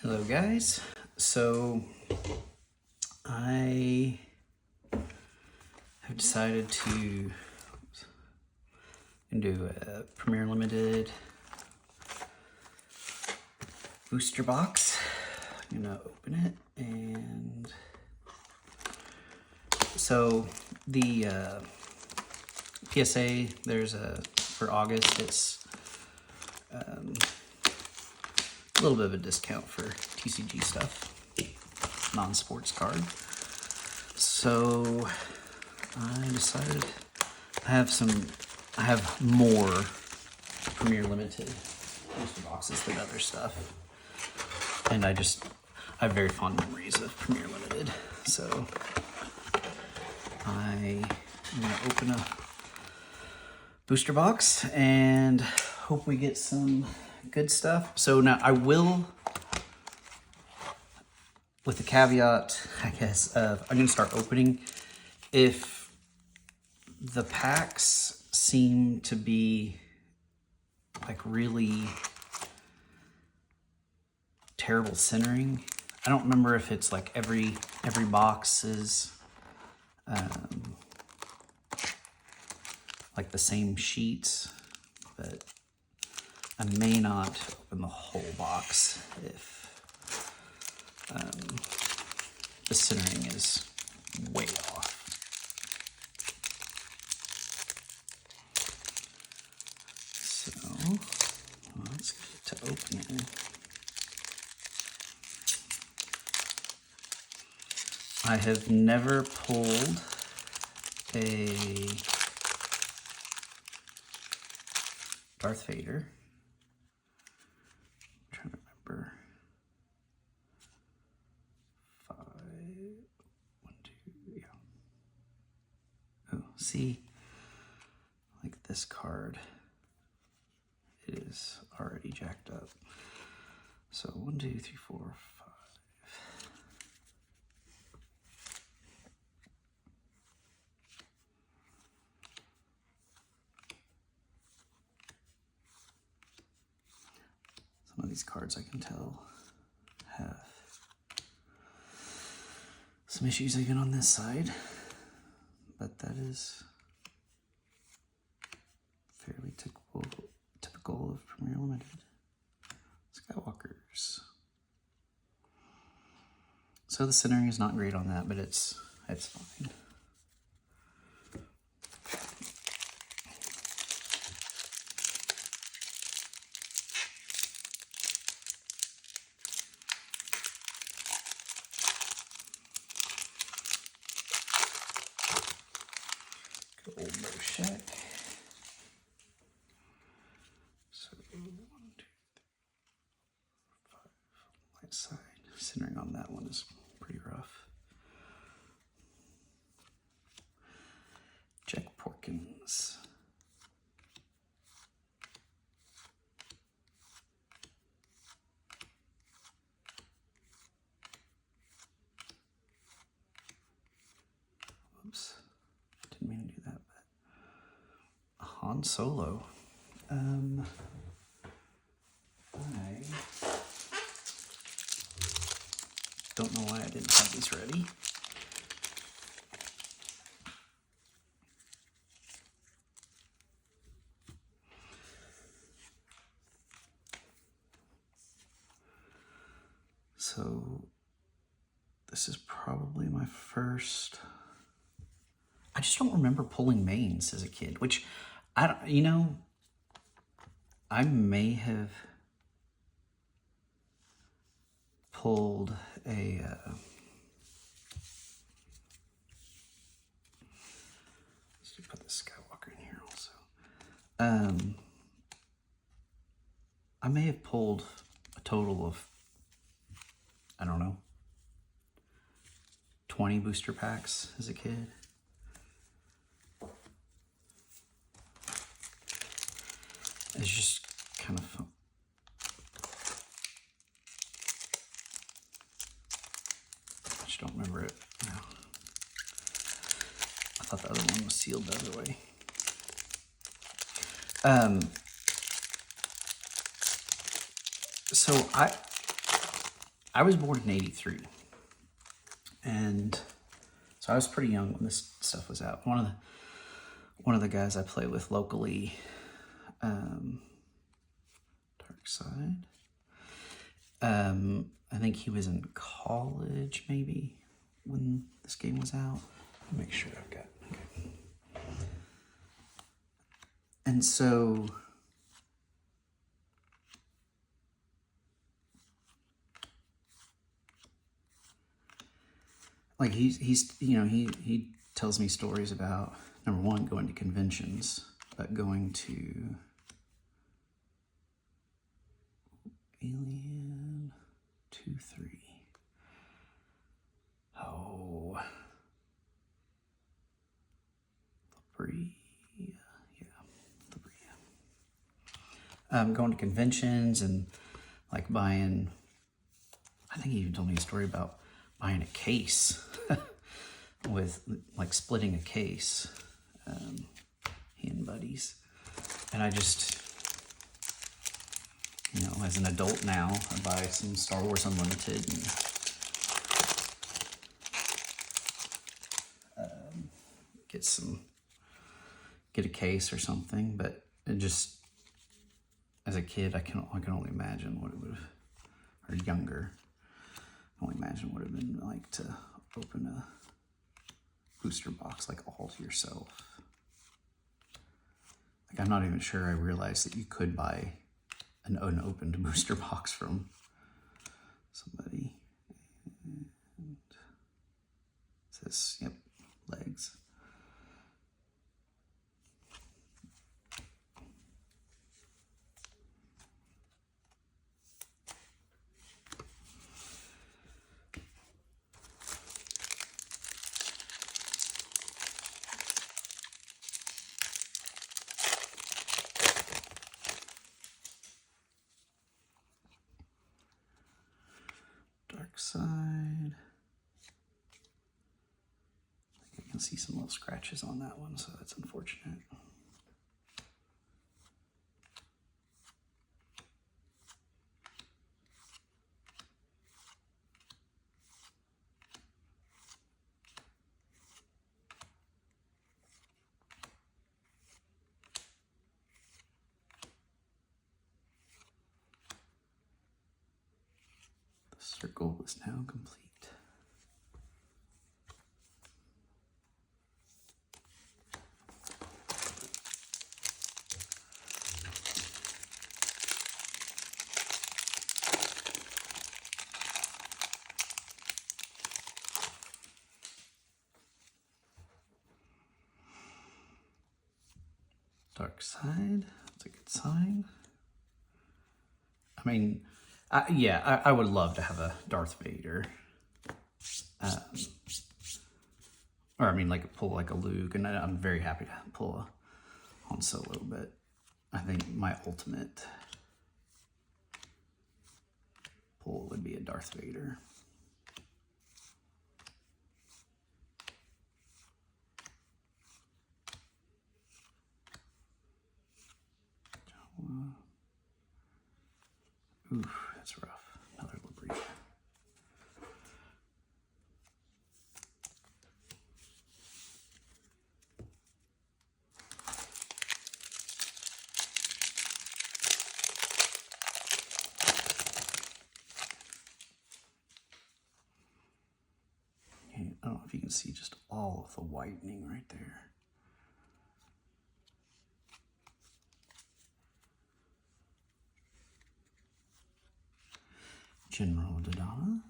Hello guys, so I have decided to do a Premier Limited booster box. I'm gonna open it, and so the PSA, there's for August, it's a little bit of a discount for CCG stuff, non-sports card. So I decided I have more Premier Limited booster boxes than other stuff, and I have very fond memories of Premier Limited. So I'm gonna open a booster box and hope we get some good stuff. So now I will, with the caveat, I guess, of I'm gonna start opening. If the packs seem to be like really terrible centering, I don't remember if it's like every box is like the same sheets, but I may not open the whole box if the centering is way off. So let's get to opening. I have never pulled a Darth Vader. I'm trying to remember. 5, 1, 2, yeah. Oh, see, like this card, it is already jacked up. So 1, 2, 3, 4, 5. Some of these cards I can tell have some issues even on this side, but that is fairly typical of Premier Limited. Skywalkers. So the centering is not great on that, but it's fine. Good old Boshek. So 1, 2, 3, 4, 5 on the right side. Centering on that one is pretty rough. Jack Porkins. Whoops. Didn't mean to do that, but Han Solo. I don't know why I didn't have these ready. So this is probably my first. I just don't remember pulling mains as a kid, which I don't, I may have pulled a let's put the Skywalker in here also. I may have pulled a total of, I don't know, 20 booster packs as a kid. It's just kind of fun. I just don't remember it now. I thought the other one was sealed the other way. So I was born in '83, and so I was pretty young when this stuff was out. One of the guys I play with locally, Dark Side. I think he was in college maybe when this game was out. Let me make sure I've got. Okay. And so. Like he's he tells me stories about, number one, going to conventions, but going to Alien 2-3. Oh, Labria, yeah, Labria. Going to conventions and like buying. I think he even told me a story about buying a case with like splitting a case, he and buddies. And I just, as an adult now, I buy some Star Wars Unlimited and get a case or something. But it just, as a kid, I can only imagine what it would have, or younger, I can only imagine what it would have been like to open a booster box like all to yourself. Like, I'm not even sure I realized that you could buy an unopened booster box from somebody. And it says, yep, legs. Dark Side. I can see some little scratches on that one, so that's unfortunate. The circle is now complete. Dark Side, that's a good sign. I mean, I would love to have a Darth Vader. Or I mean, like pull like a Luke, and I'm very happy to pull a Han Solo, but I think my ultimate pull would be a Darth Vader. Oof, that's rough. Another Labria. I don't know if you can see just all of the whitening right there. General Dodonna.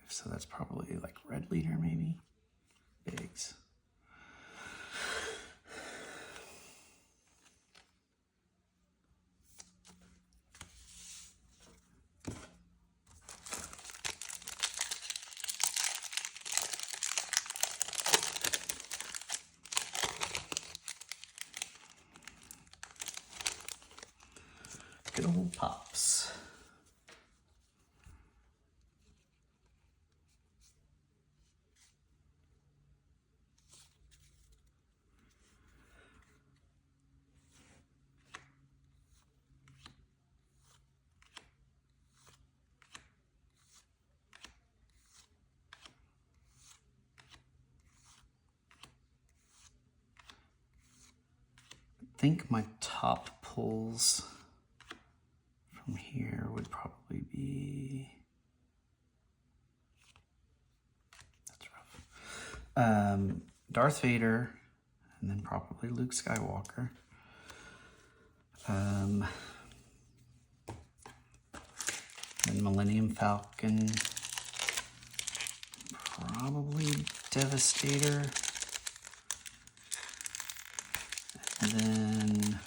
So that's probably like red leader, maybe. Biggs. Good old Pops. think my top pulls from here would probably be, that's rough, Darth Vader, and then probably Luke Skywalker. And Millennium Falcon, probably Devastator, and then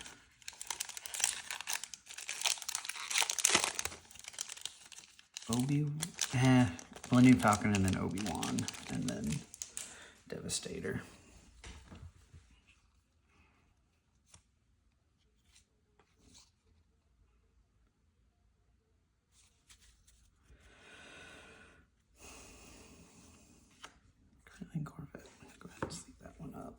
Millennium Falcon, and then Obi-Wan, and then Devastator. Corvette. Go ahead and sleep that one up.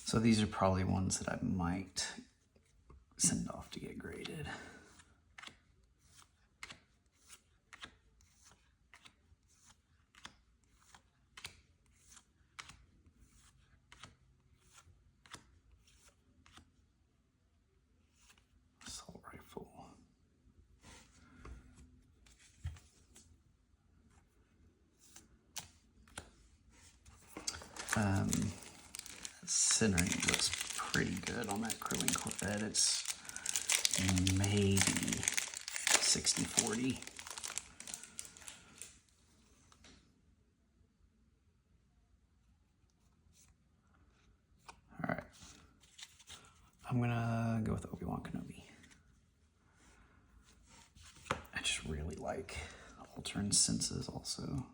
So these are probably ones that I might send off to get graded. Assault rifle. Centering looks pretty good on that crewing Corvette. It's maybe 60-40. All right. I'm gonna go with Obi-Wan Kenobi. I just really like altering senses also.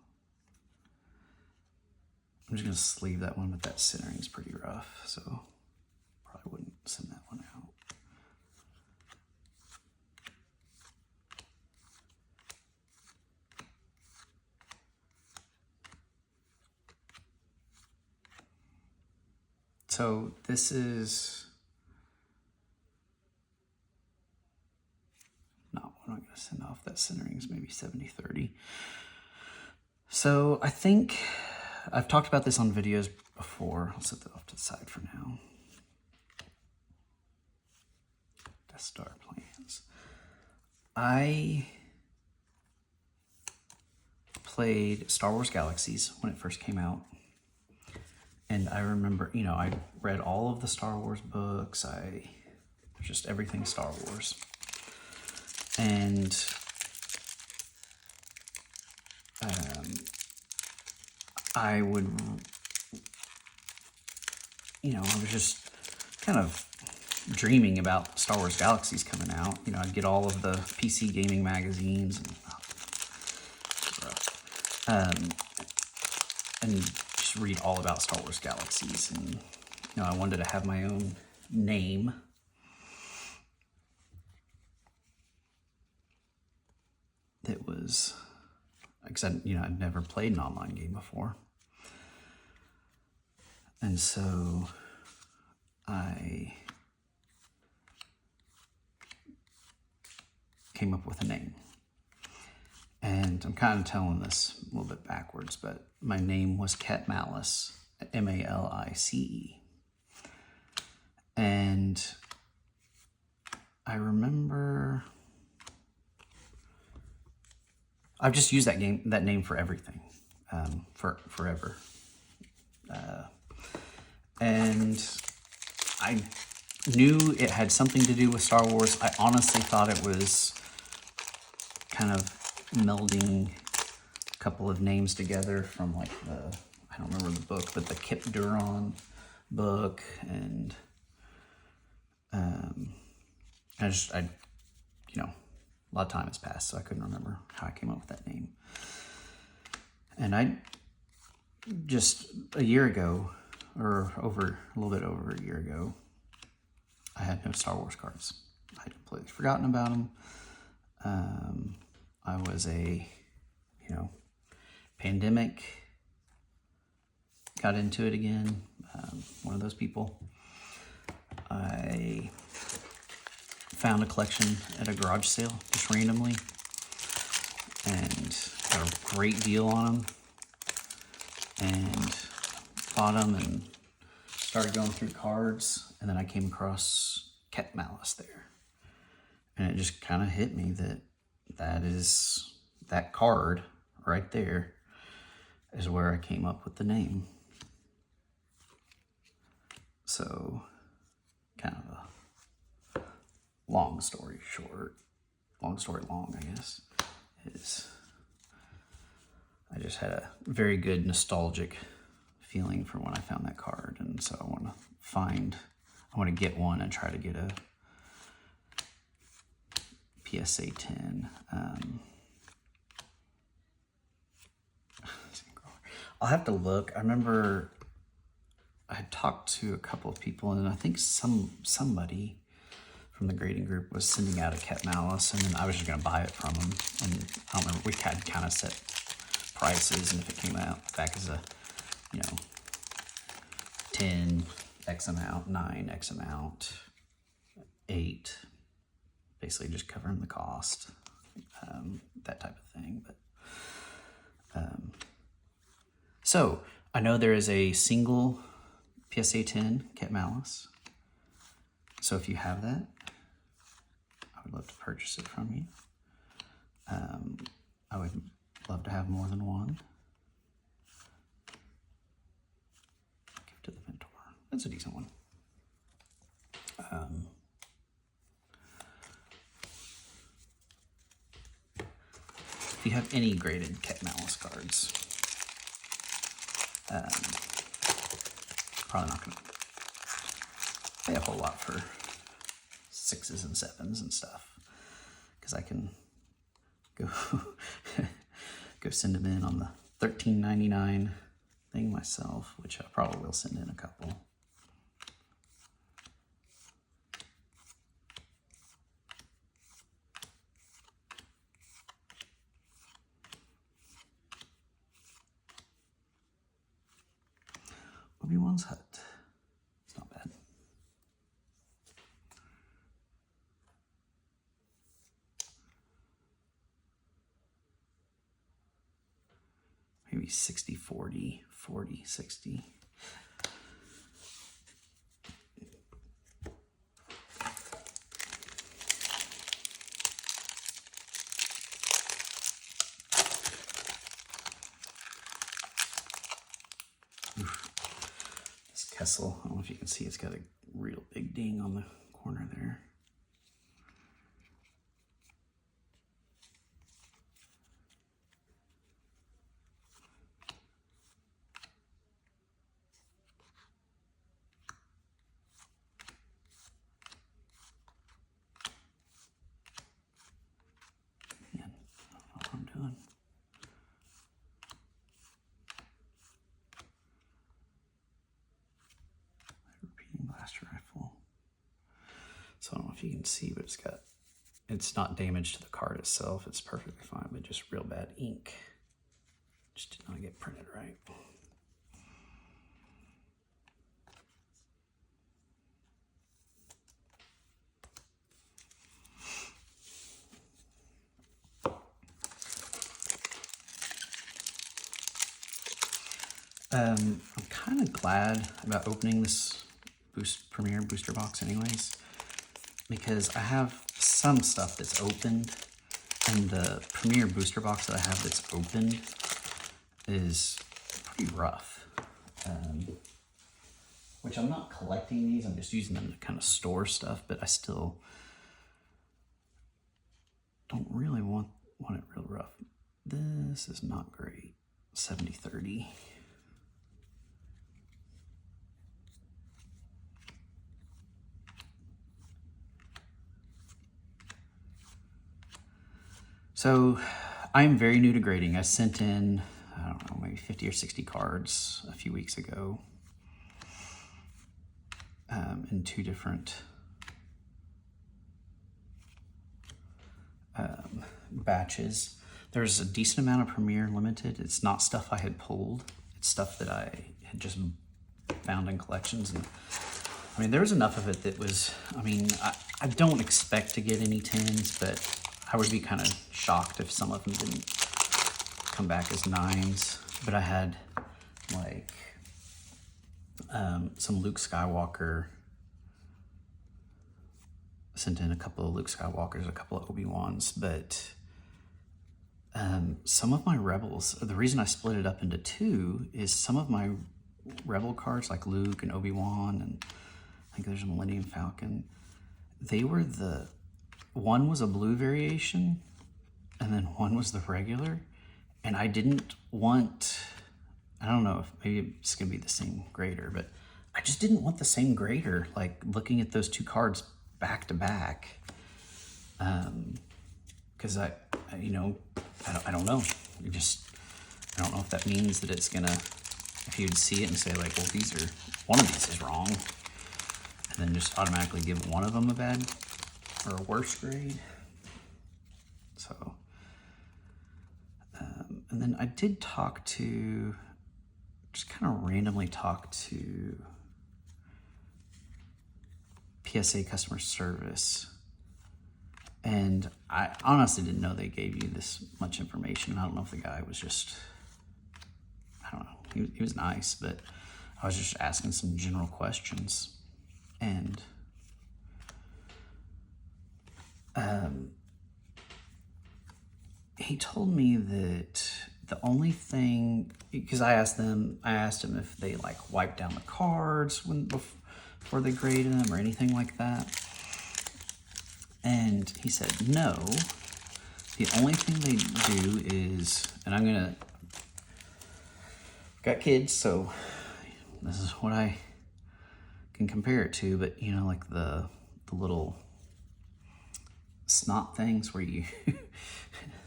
I'm just gonna sleeve that one, but that centering is pretty rough, so probably wouldn't send that one out. So this is not what I'm gonna send off. That centering is maybe 70-30. So I think I've talked about this on videos before. I'll set that off to the side for now. Death Star plans. I played Star Wars Galaxies when it first came out. And I remember, you know, I read all of the Star Wars books. Just everything Star Wars. And I would, you know, I was just kind of dreaming about Star Wars Galaxies coming out. You know, I'd get all of the PC gaming magazines and just read all about Star Wars Galaxies. And, you know, I wanted to have my own name. That was, because I'd never played an online game before. And so I came up with a name. And I'm kind of telling this a little bit backwards, but my name was Cat Malice, M-A-L-I-C-E. And I remember I've just used that name for everything, forever. And I knew it had something to do with Star Wars. I honestly thought it was kind of melding a couple of names together from like I don't remember the book, but the Kip Duron book. And a lot of time has passed, so I couldn't remember how I came up with that name. And I just a year ago, or a little bit over a year ago, I had no Star Wars cards. I had completely forgotten about them. I was pandemic, got into it again. One of those people. I found a collection at a garage sale, just randomly. and got a great deal on them, and bought them and started going through cards, and then I came across Cat Malice there, and it just kind of hit me that that card right there is where I came up with the name. So, kind of a long story long, I guess, is I just had a very good nostalgic feeling for when I found that card, and so I want to get one and try to get a PSA 10. I'll have to look. I remember I had talked to a couple of people, and I think somebody from the grading group was sending out a Cat Malice, and then I was just going to buy it from them. And I don't remember, we had kind of set prices, and if it came out back as a, 10 X amount, 9 X amount, 8, basically just covering the cost, that type of thing. But so I know there is a single PSA 10 Cat Malice. So if you have that, I would love to purchase it from you. I would love to have more than one. Give it to the mentor. That's a decent one. If you have any graded Cat Malice cards, probably not going to pay a whole lot for 6s and 7s and stuff, because I can go go send them in on the $13.99 thing myself, which I probably will send in a couple. Obi-Wan's Hut. It's not bad. Maybe 60-40, 40-60. Kessel, I don't know if you can see, it's got a real big ding on the corner there. Man, I don't know what I'm doing. Blaster rifle. So I don't know if you can see, but it's not damage to the card itself. It's perfectly fine, but just real bad ink. Just did not get printed right. I'm kind of glad about opening this Premier booster box anyways, because I have some stuff that's opened, and the Premier booster box that I have that's opened is pretty rough. Which I'm not collecting these, I'm just using them to kind of store stuff, but I still don't really want it real rough. This is not great. 70-30. So I'm very new to grading. I sent in, I don't know, maybe 50 or 60 cards a few weeks ago in 2 different batches. There's a decent amount of Premier Limited. It's not stuff I had pulled. It's stuff that I had just found in collections. And I mean, there was enough of it that was, I mean, I don't expect to get any 10s, but I would be kind of shocked if some of them didn't come back as 9s, but I had like some Luke Skywalker. Sent in a couple of Luke Skywalkers, a couple of Obi-Wans, but some of my Rebels, the reason I split it up into 2 is some of my Rebel cards, like Luke and Obi-Wan, and I think there's a Millennium Falcon, they were one was a blue variation, and then one was the regular, and I didn't want, I don't know if maybe it's going to be the same grader, but I just didn't want the same grader, like looking at those 2 cards back to back, because I don't know. I don't know if that means that it's gonna, if you'd see it and say like, well, one of these is wrong, and then just automatically give one of them a bad or a worse grade. So, and then I did just kind of randomly talk to PSA customer service, and I honestly didn't know they gave you this much information. I don't know if the guy was just, I don't know, he was nice, but I was just asking some general questions, and he told me that the only thing, because I asked him if they like wiped down the cards before they graded them or anything like that. And he said no. The only thing they do is, and got kids, so this is what I can compare it to, but you know, like the little snot things where you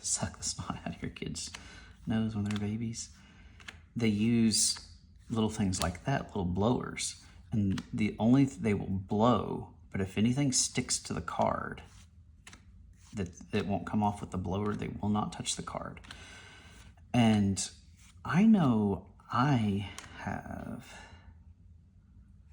suck the snot out of your kid's nose when they're babies. They use little things like that, little blowers. And they will blow, but if anything sticks to the card, that won't come off with the blower, they will not touch the card. And I know I have,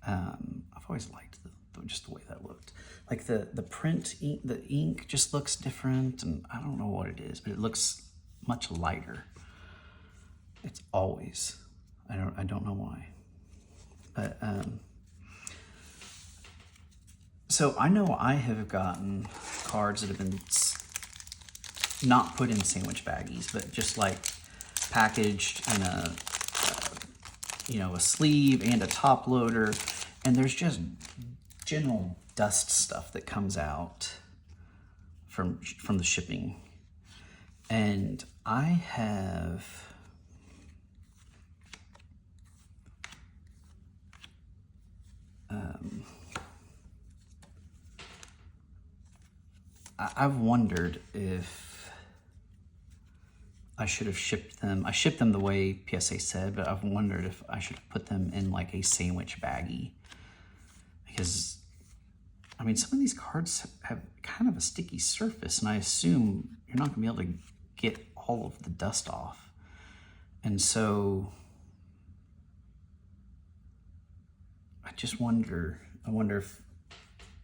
I've always liked just the way that looked. Like the print, the ink just looks different, and I don't know what it is, but it looks much lighter. It's always, I don't know why. But, so I know I have gotten cards that have been not put in sandwich baggies, but just like packaged in a sleeve and a top loader, and there's just general dust stuff that comes out from the shipping. And I have I've wondered if I should have shipped them. I shipped them the way PSA said, but I've wondered if I should have put them in like a sandwich baggie. Because, I mean, some of these cards have kind of a sticky surface, and I assume you're not going to be able to get all of the dust off. And so I just wonder, if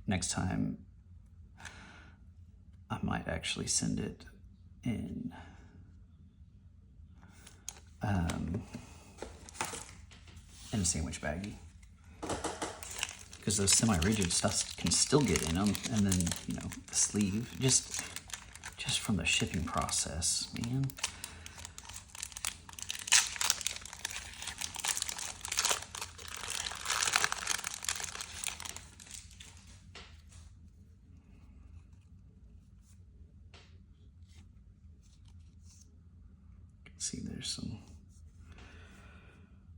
next time I might actually send it in a sandwich baggie, because those semi-rigid stuff can still get in them, and then the sleeve just from the shipping process, man. See, there's some,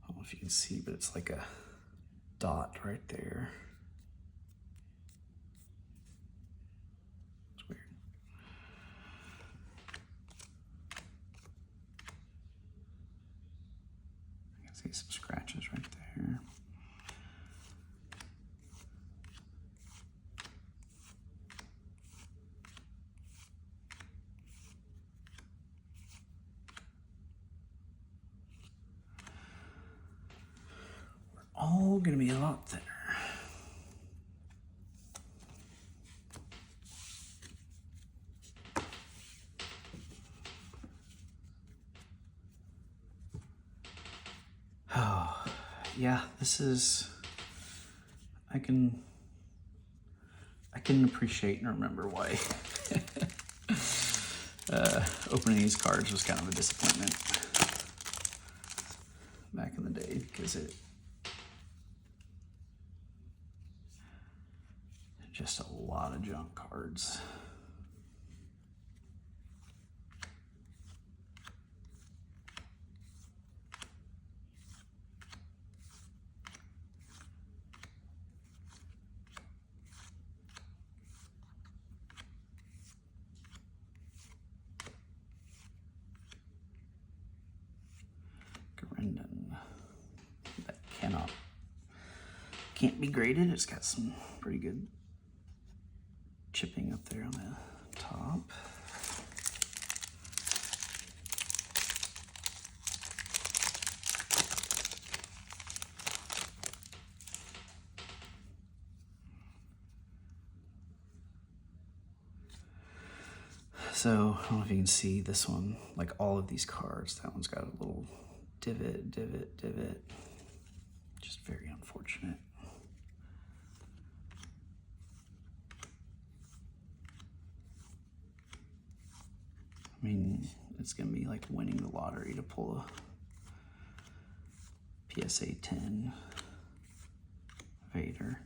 I don't know if you can see, but it's like a dot right there. It's weird. I can see some scratches right there. All gonna be a lot thinner. yeah, this is, I can appreciate and remember why opening these cards was kind of a disappointment back in the day, because it just a lot of junk cards. That can't be graded. It's got some pretty good chipping up there on the top. So I don't know if you can see this one, like all of these cards, that one's got a little divot. Just very unfortunate. I mean, it's gonna be like winning the lottery to pull a PSA 10 Vader.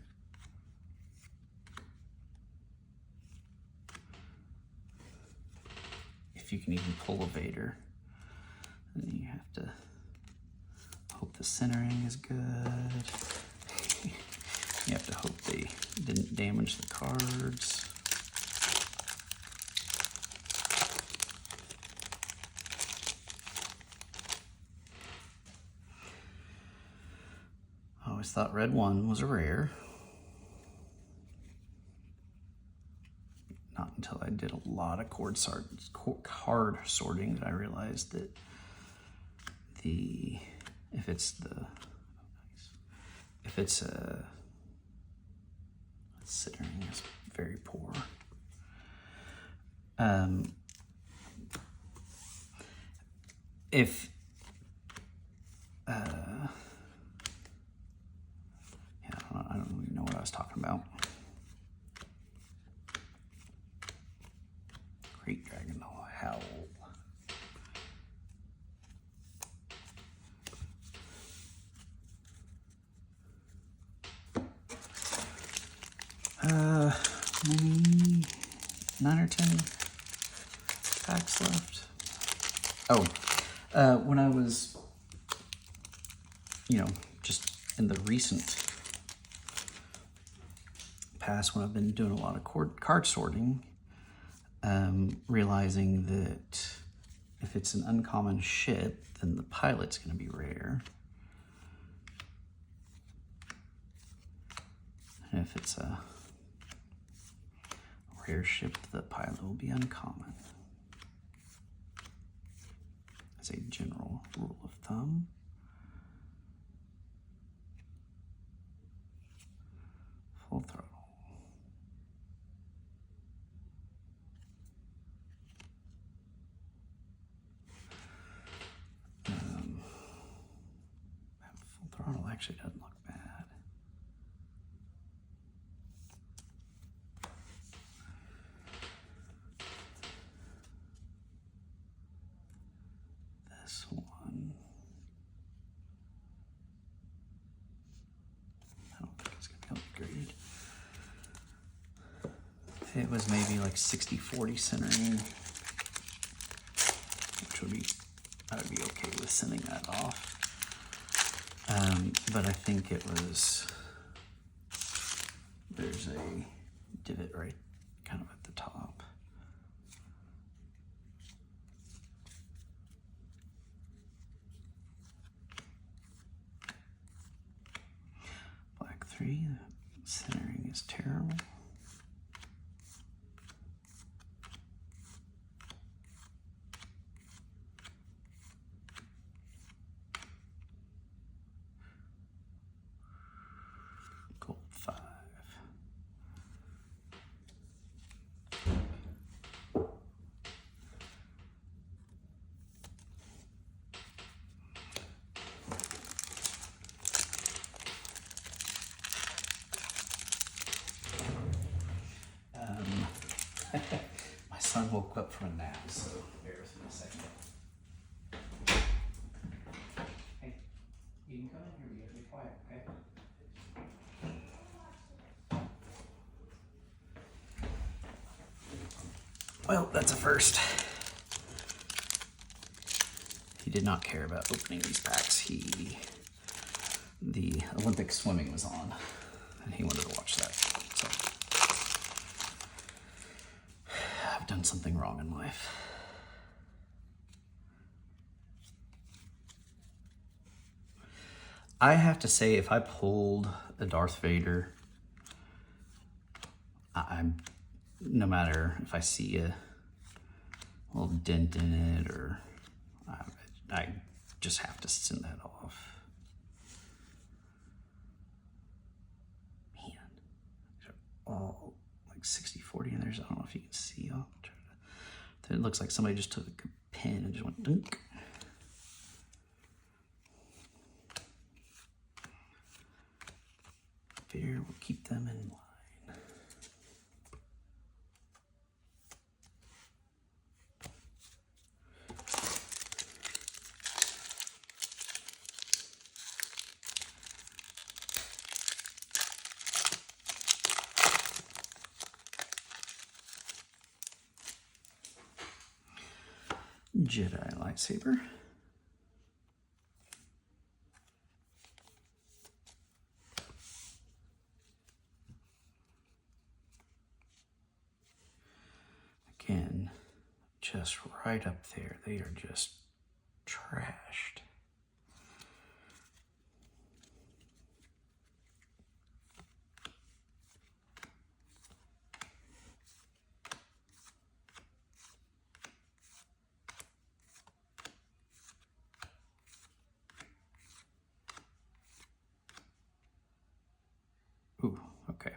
If you can even pull a Vader, then you have to hope the centering is good. You have to hope they didn't damage the cards. I always thought Red 1 was a rare. Not until I did a lot of card sorting that I realized that if it's a centering is very poor. I don't even know what I was talking about. Great Dragon Howl. Maybe 9 or 10 packs left. Oh, when I was, just in the recent past, when I've been doing a lot of card sorting, realizing that if it's an uncommon ship, then the pilot's going to be rare. And if it's a rare ship, the pilot will be uncommon. As a general rule of thumb. Full throttle. Full throttle actually doesn't look bad. This one, I don't think it's gonna be upgraded. It was maybe like 60-40 centering, which would be, I would be okay with sending that off. But I think it was, there's a divot right kind of at the top. Black 3, centering is terrible. Gold 5. My son woke up from a nap, so bear with me a second. Hey, you can come in here, you gotta be quiet, okay? Well, that's a first. He did not care about opening these packs. The Olympic swimming was on, and he wanted to watch that. So, I've done something wrong in life. I have to say, if I pulled a Darth Vader, I'm no matter if I see a little dent in it or I just have to send that off. Man, they're all like 60-40 in there. So I don't know if you can see. I'll try to, it looks like somebody just took a pen and just went dunk. Fear will keep them in line. Jedi lightsaber. Again, just right up there. They are just trashed. Ooh, okay.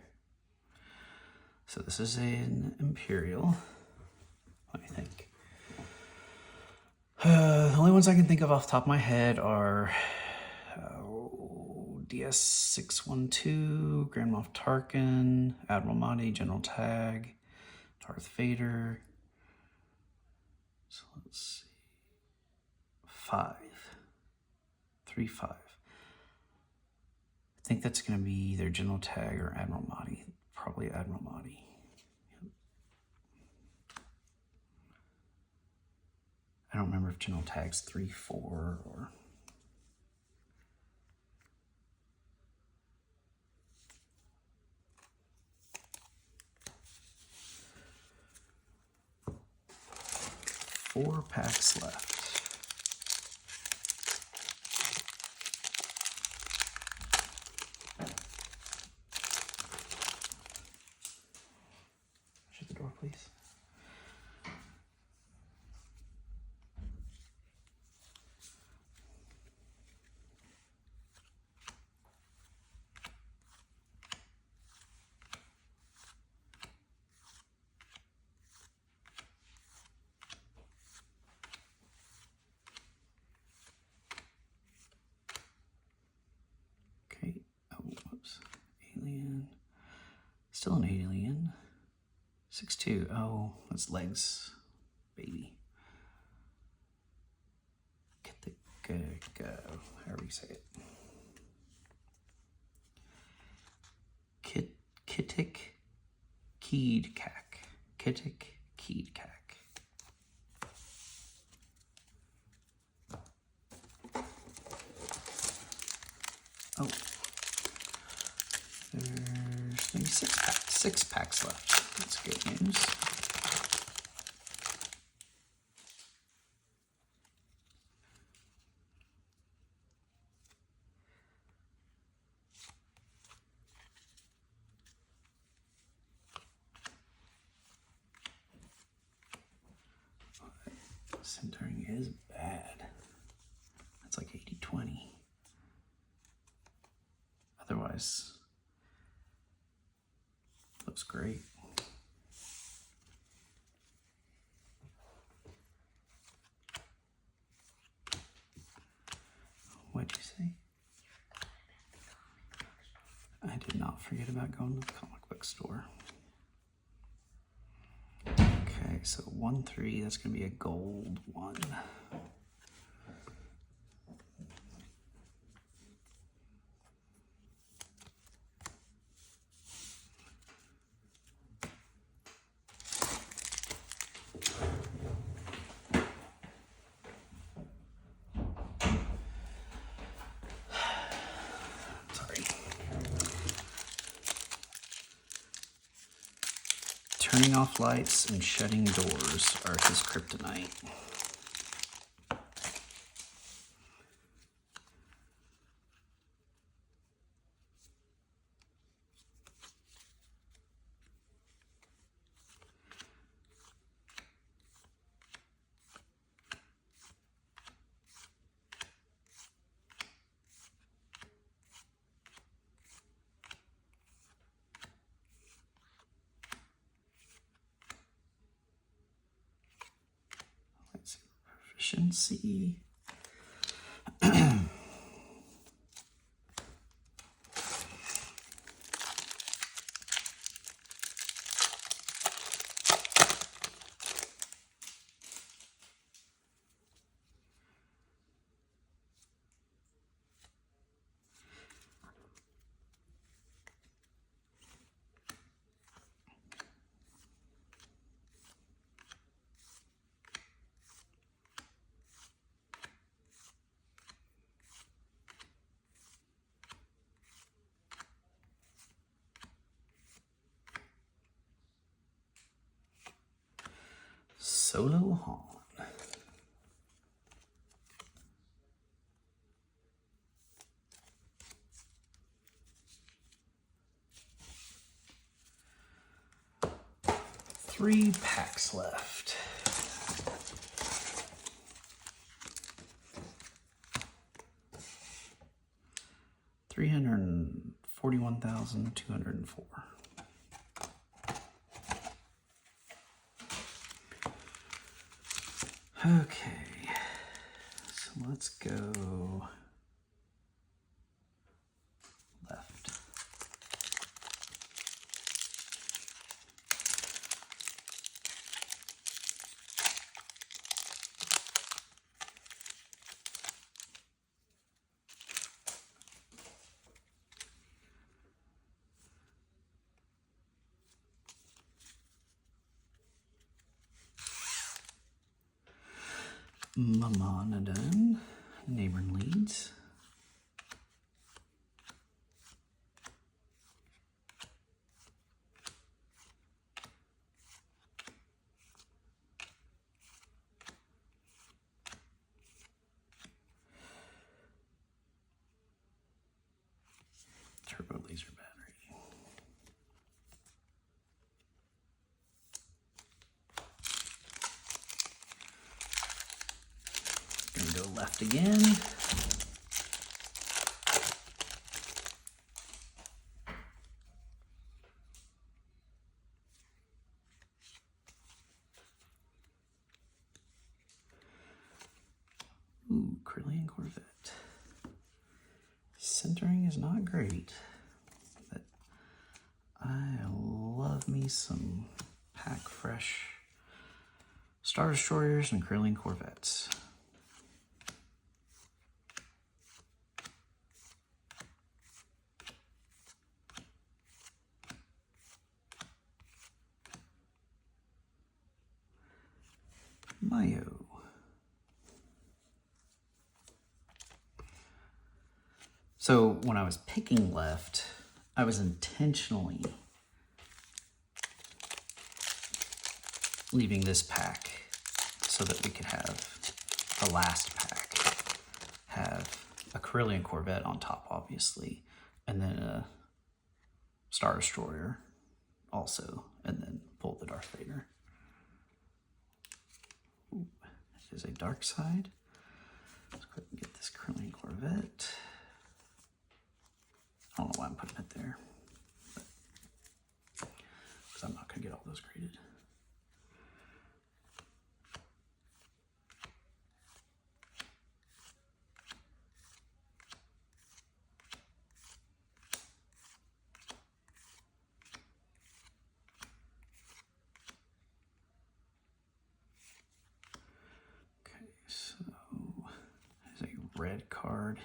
So this is an Imperial. Let me think. The only ones I can think of off the top of my head are DS-612, Grand Moff Tarkin, Admiral Mahdi, General Tag, Darth Vader. So let's see. 3, 5. I think that's going to be either General Tag or Admiral Mahdi. Probably Admiral Mahdi. Yep. I don't remember if General Tag's 3, 4 or... Four packs left. Shut the door, please. Okay. Oh, whoops. Alien. Still an alien. 6'2". Oh, that's legs, baby. Get the go. However you say it. Kittik Keed Cack. Kittik Keed Cack. Oh. There's maybe 6 packs. 6 packs left. That's good news. Centering is bad. That's like 80-20. Otherwise, looks great. What'd you say? I did not forget about going to the comic book store. right, so 1-3, that's gonna be a gold 1. Sorry. Turning off lights and shutting doors are his kryptonite. Let's see, proficiency. Solo Han. Three packs left. $341,204. Okay, so let's go left. Mamanadon, neighboring leads. Turbo laser battery. Gonna go left again. Ooh, Corellian Corvette. Centering is not great, but I love me some pack fresh Star Destroyers and Corellian Corvettes. Mayo. So when I was picking left, I was intentionally leaving this pack so that we could have the last pack have a Corellian Corvette on top, obviously, and then a Star Destroyer also, and then pull the Darth Vader. Ooh, it is a dark side. Let's go ahead and get this Corellian Corvette. I don't know why I'm putting it there, because I'm not going to get all those graded. red card,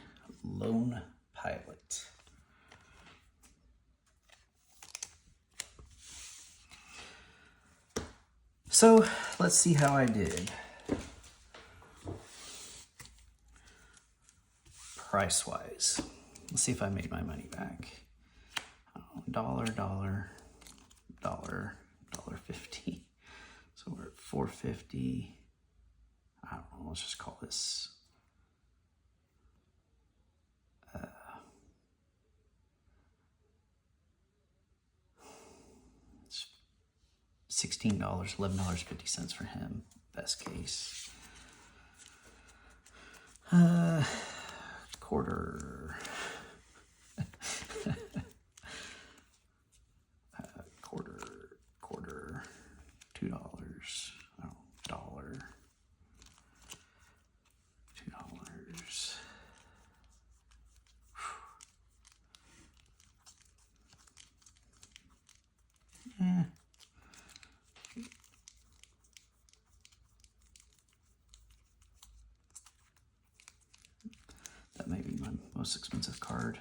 Lone Pilot. So let's see how I did. Price-wise, let's see if I made my money back. $1, $1.50. So we're at $4.50. I don't know, let's just call this it's $16, $11.50 for him, best case. Quarter. Quarter, $2, oh, dollar, $2. That may be my most expensive card,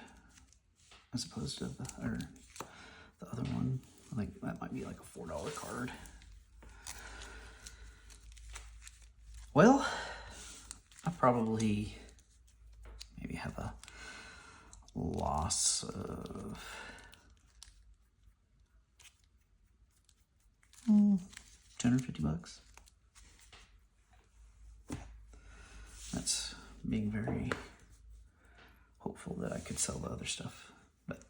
as opposed to the other one. I think that might be like a $4 card. Well, I probably maybe have a loss of $250. That's being very hopeful that I could sell the other stuff, but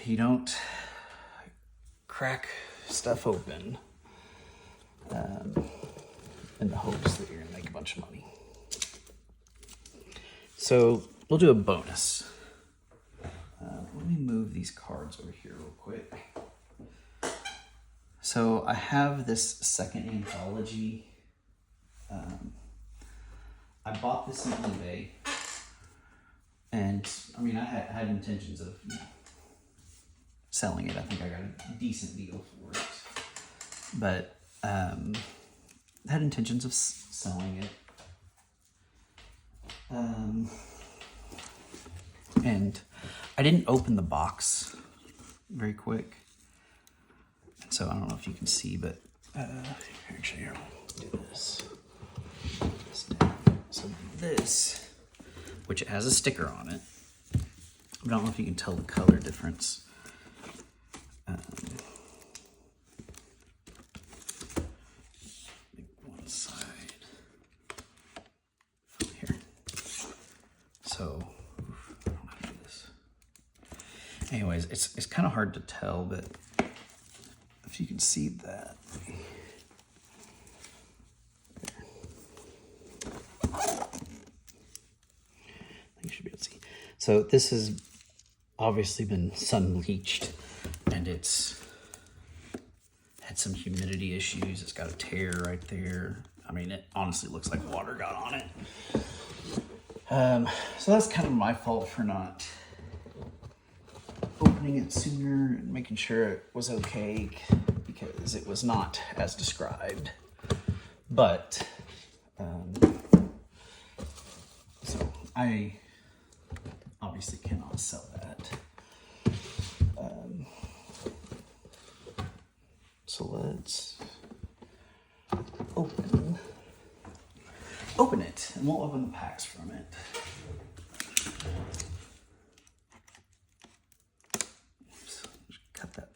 you don't crack stuff open in the hopes that you're gonna make a bunch of money. So we'll do a bonus. Let me move these cards over here real quick. So I have this second Anthology. I bought this on eBay, and I mean, I had intentions of selling it. I think I got a decent deal for it, but had intentions of selling it. And I didn't open the box very quick, and so I don't know if you can see, but actually here, I'll do this. So this, which has a sticker on it, I don't know if you can tell the color difference. One side here. So I don't know how to do this. Anyways, it's kind of hard to tell, but if you can see that. You should be able to see. So this has obviously been sun bleached, and it's had some humidity issues. It's got a tear right there. I mean, it honestly looks like water got on it. So that's kind of my fault for not opening it sooner and making sure it was okay, because it was not as described. But so I obviously cannot sell that. So let's open it, and we'll open the packs from it. Oops, just cut that.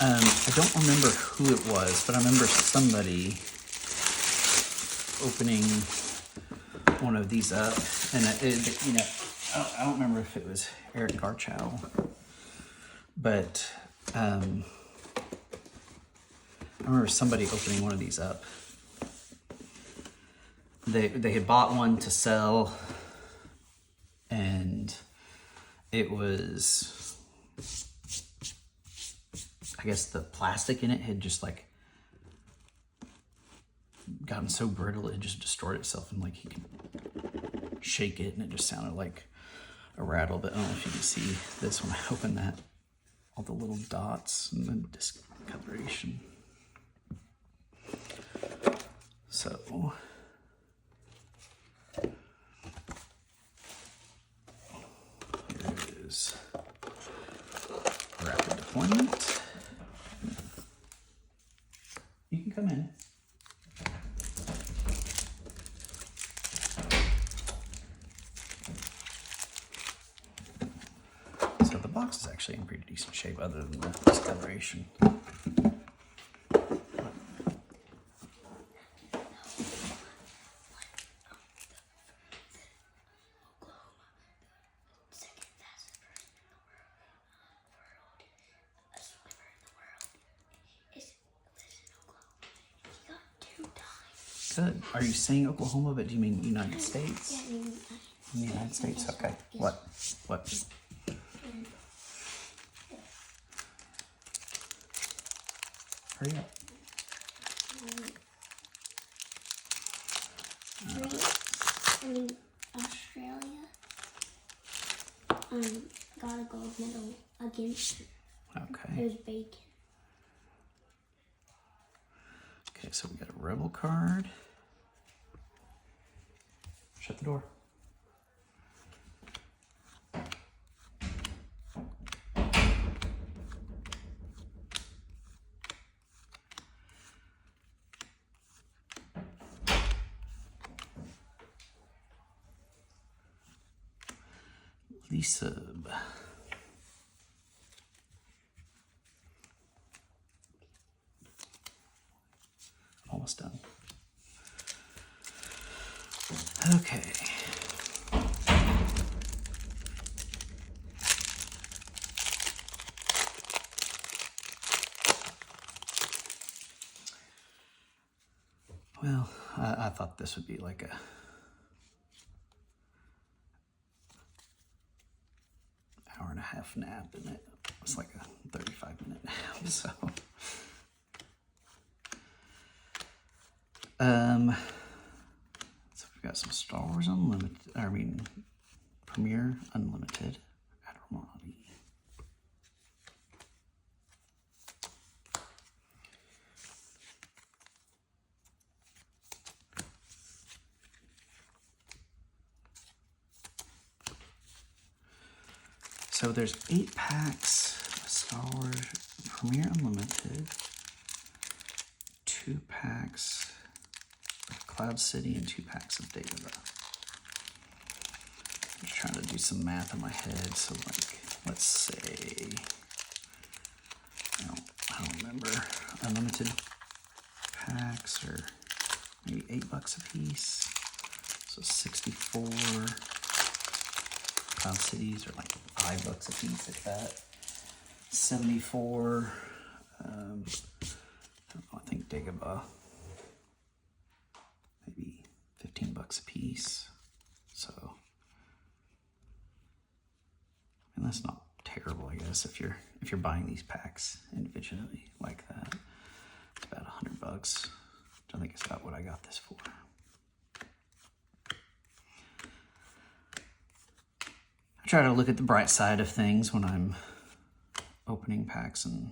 I don't remember who it was, but I remember somebody opening one of these up, and you know, I don't remember if it was Eric Garchow, but I remember somebody opening one of these up. They had bought one to sell, and it was I guess the plastic in it had just like gotten so brittle it just destroyed itself, and like you can shake it and it just sounded like a rattle. But I don't know if you can see this when I open that, all the little dots and the discoloration. So here is rapid deployment. You can come in. So the box is actually in pretty decent shape other than the discoloration. Good. Are you saying Oklahoma, but do you mean United States? Yeah, in the United States? Okay. Yes. What? Hurry up. Australia got a gold medal against Okay. it was bacon. Okay, so we got a rebel card. Shut the door. Lisa. Almost done. Okay. Well, I thought this would be like a hour and a half nap, and it was like a 35-minute nap, so. So we've got some Star Wars Unlimited, Premiere Unlimited, Anthology. So there's 8 packs of Star Wars Premiere Unlimited, 2 packs of Cloud City, and 2 packs of Decipher. I'm just trying to do some math in my head. So like, let's say, I don't remember, unlimited packs are maybe $8 a piece. So 64. Cloud Cities are like $5 a piece at that. 74. I think Dagobah, maybe $15 a piece. So, and that's not terrible, I guess, if you're buying these packs individually like that. It's about $100. I think it's about what I got this for. I try to look at the bright side of things when I'm opening packs and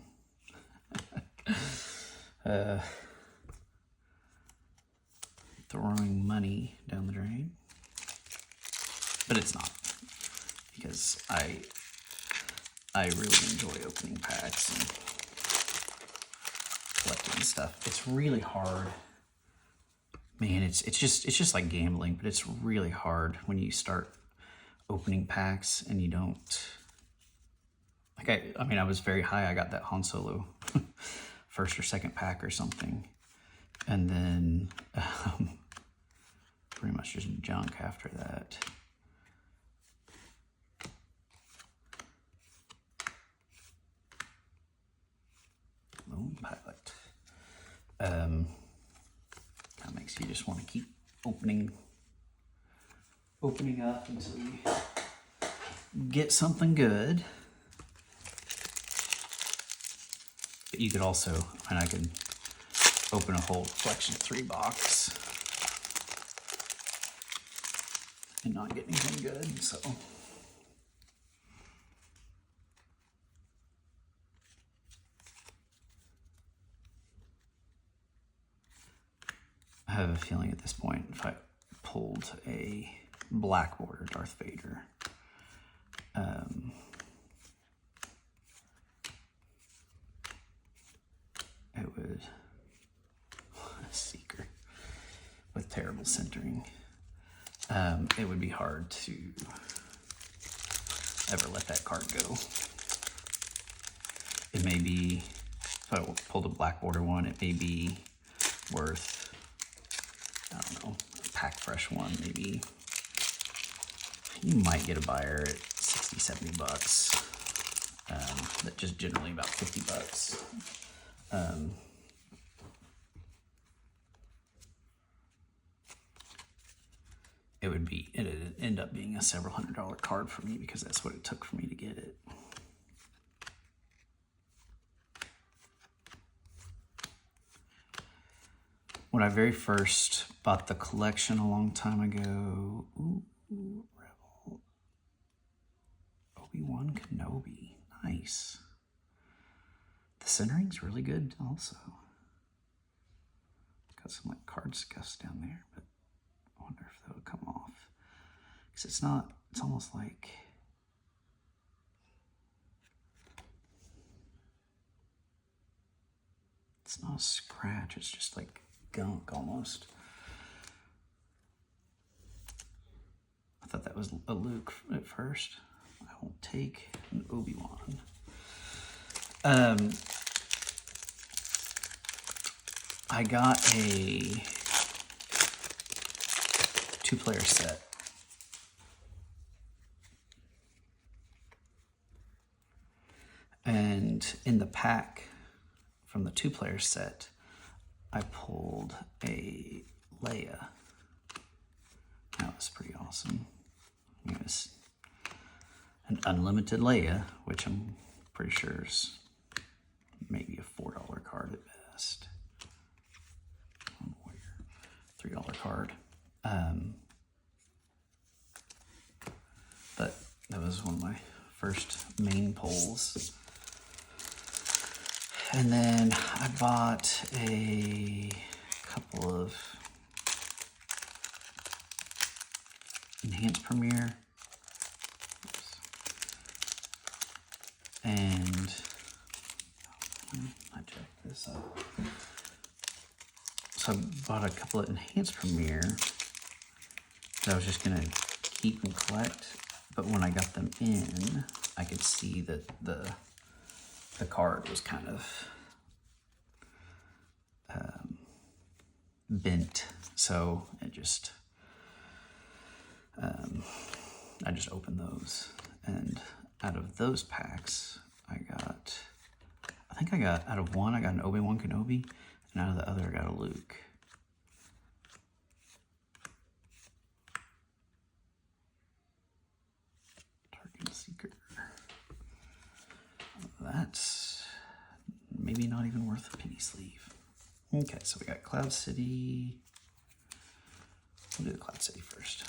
throwing money down the drain. But it's not, because I really enjoy opening packs and collecting stuff. It's really hard. Man, it's just like gambling, but it's really hard when you start opening packs and you don't, like, I was very high. I got that Han Solo first or second pack or something, and then pretty much just junk after that. Moon Pilot. Kind of makes you just want to keep opening up until you get something good. But you could also, and I could open a whole collection 3 box and not get anything good, so. I have a feeling at this point, if I pulled a black border Darth Vader, it would, a Seeker with terrible centering, it would be hard to ever let that card go. It may be, if I pulled a black border one, it may be worth, I don't know, a pack fresh one, maybe. You might get a buyer at 60, 70 bucks. But just generally about 50 bucks. It'd end up being a several $100 card for me because that's what it took for me to get it. When I very first bought the collection a long time ago, Rebel, Obi-Wan Kenobi, nice. The centering's really good also. Got some like card scuffs down there, but I wonder if that'll come off. Because it's not, it's almost like, it's not a scratch, it's just like gunk almost. I thought that was a Luke at first. I will take an Obi-Wan. I got a 2-player set. And in the pack from the 2-player set, I pulled a Leia. That was pretty awesome. It was an unlimited Leia, which I'm pretty sure is maybe a $4 card at best. $3 card. But that was one of my first main pulls. And then I bought a couple of Enhanced Premiere. And I checked this out. So I bought a couple of Enhanced Premiere that I was just gonna keep and collect. But when I got them in, I could see that the card was kind of bent, so it just I just opened those, and out of those packs I think I got out of one I got an Obi-Wan Kenobi, and out of the other I got a Luke. Target Seeker. That's maybe not even worth a penny sleeve. Okay, so we got Cloud City. We'll do the Cloud City first.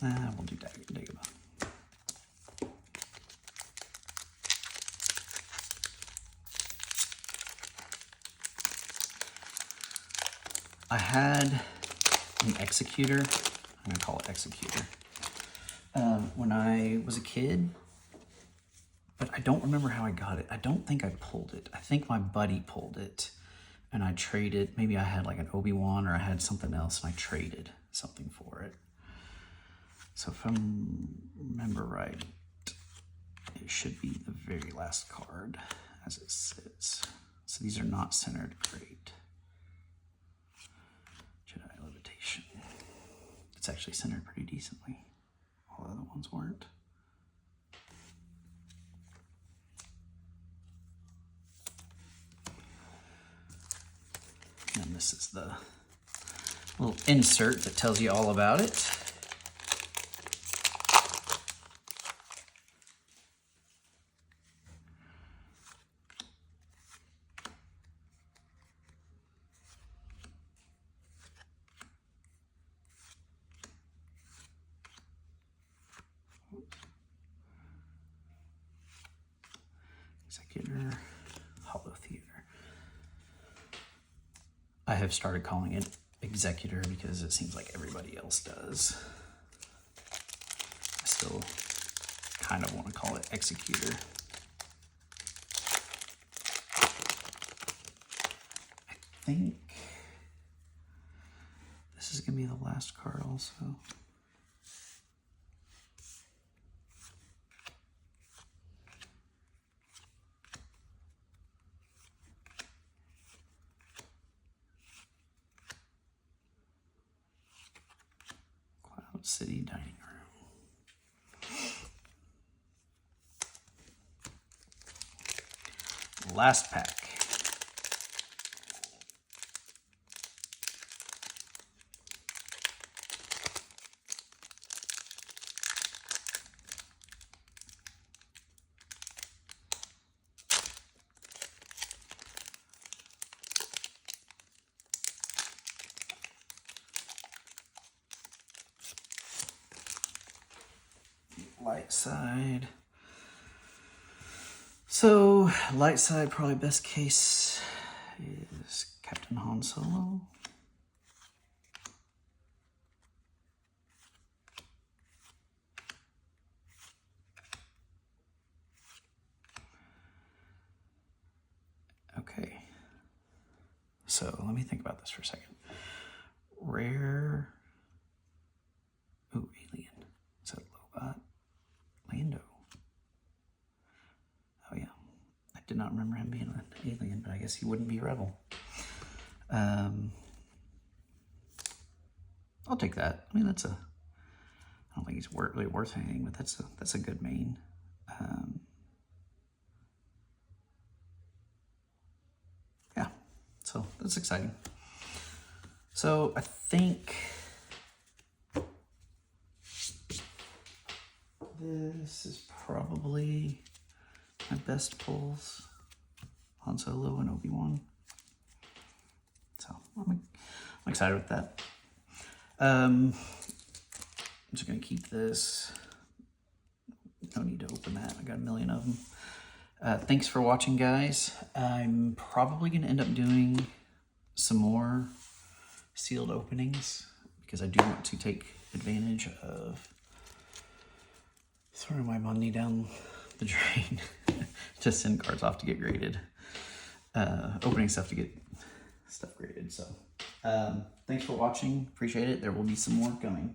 We'll do Dagobah. I had an Executor. I'm gonna call it Executor. When I was a kid, but I don't remember how I got it. I don't think I pulled it. I think my buddy pulled it, and I traded. Maybe I had like an Obi-Wan, or I had something else, and I traded something for it. So if I remember right, it should be the very last card as it sits. So these are not centered great. Jedi Levitation. It's actually centered pretty decently. All the other ones weren't. And this is the little insert that tells you all about it. Executor, Hollow Theater. I have started calling it Executor because it seems like everybody else does. I still kind of want to call it Executor. I think this is going to be the last card also. City dining room. Last pack. Light side. So, light side, probably best case is Captain Han Solo. Okay. So, let me think about this for a second. Rare. Ooh, alien. Is that Lobot? Lando. Oh yeah, I did not remember him being an alien, but I guess he wouldn't be Rebel. I'll take that. I mean, I don't think he's really worth anything, but that's a good main. Yeah, so that's exciting. So I think this is probably my best pulls. Han Solo and Obi-Wan. So I'm excited with that. I'm just gonna keep this. No need to open that. I got a million of them. Thanks for watching, guys. I'm probably gonna end up doing some more sealed openings because I do want to take advantage of throwing my money down the drain to send cards off to get graded. Opening stuff to get stuff graded. So thanks for watching. Appreciate it. There will be some more coming.